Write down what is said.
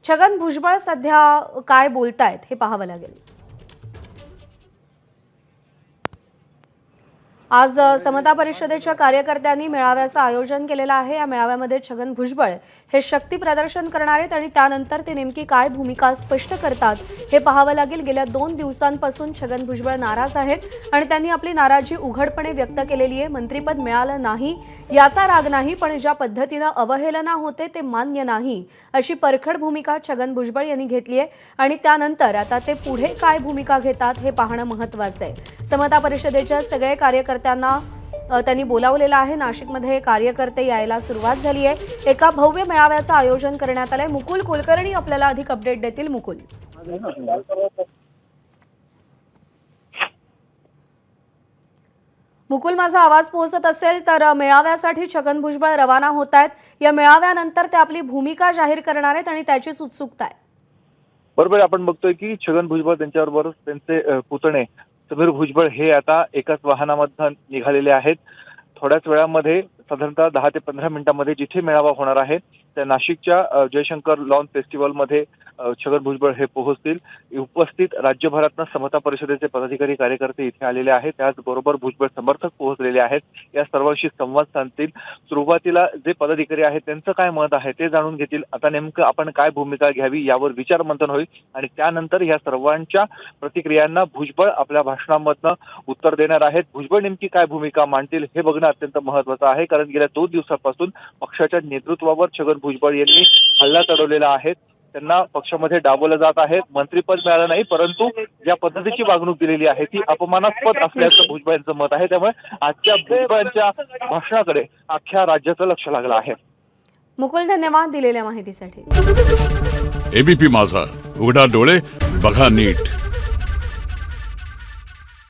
छगन भुजबळ सध्या काय बोलतायत हे पाहावं लागेल। आज समता परिषदेच्या कार्यकर्त्यांनी मेळाव्याचं आयोजन केलेलं आहे। या मेळाव्यामध्ये छगन भुजबळ हे शक्ती प्रदर्शन करणार आहेत आणि त्यानंतर ते नेमकी काय भूमिका स्पष्ट करतात हे पाहावं लागेल। गेल्या 2 दिवसांपासून छगन भुजबळ नाराज आहेत आणि त्यांनी आपली नाराजी उघडपणे व्यक्त केलेली आहे। मंत्रिपद मिळालं नाही याचा राग नाही, पण ज्या पद्धतीने अवहेलना होते ते मान्य नाही, अशी परखड भूमिका छगन भुजबळ यांनी घेतली आहे आणि त्यानंतर आता ते पुढे काय भूमिका घेतात हे पाहणं महत्त्वाचं आहे। समता परिषदेच्या सगळे कार्यकर्त्यांना त्यांनी बोलावलेलं आहे। नाशिकमध्ये कार्यकर्ते यायला सुरुवात झाली आहे। एका भव्य मेळाव्याचं आयोजन करण्यात आलंय। मुकुल कुलकर्णी आपल्याला अधिक अपडेट देतील। मुकुल, माझा आवाज पोहोचत असेल तर मेळाव्यासाठी छगन भुजबळ रवाना होत आहेत। या मेळाव्यानंतर ते आपली भूमिका जाहीर करणार आहेत आणि त्याचीच उत्सुकता आहे। बरोबर, आपण बघतोय की छगन भुजबळ त्यांच्याबरोबर त्यांचे पुतणे समीर भुजबळ हे आता एकाच वाहनामधून निघालेले आहेत। थोड्याच वेळामध्ये साधारणतः 10 ते 15 मिनिटांमध्ये जिथे मेळावा होणार आहे त्या नाशिकच्या जयशंकर लॉन फेस्टिवलमध्ये छगन भुजबळ हे पोहोचतील। उपस्थित राज्यभरातून समता परिषदेचे पदाधिकारी कार्यकर्ते इथे आलेले आहेत। त्याचबरोबर भुजबळ समर्थक पोहोचलेले आहेत। या सर्वांशी संवाद साधतील। सुरुवातीला जे पदाधिकारी आहेत त्यांचं काय मत आहे ते जाणून घेतील। आता नेमकं आपण काय भूमिका घ्यावी यावर विचारमंथन होईल आणि त्यानंतर या सर्वांच्या प्रतिक्रियांना भुजबळ आपल्या भाषणामधनं उत्तर देणार आहेत। भुजबळ नेमकी काय भूमिका मांडतील हे बघणं अत्यंत महत्त्वाचं आहे, कारण गेल्या 2 दिवसांपासून पक्षाच्या नेतृत्वावर छगन भुजबळ यांनी हल्ला चढवलेला आहे। त्यांना पक्षामध्ये डावलं जात आहे। मंत्रिपद मिळालं नाही, परंतु ज्या पद्धतीची वागणूक दिलेली आहे ती अपमानास्पद असल्याचं भुजबळ यांचं मत आहे। त्यामुळे आजच्या भुजबळांच्या भाषणाकडे अख्ख्या राज्याचं लक्ष लागलं आहे। मुकुल, धन्यवाद दिलेल्या माहितीसाठी। एबीपी माझा, उघडा डोळे बघा नीट।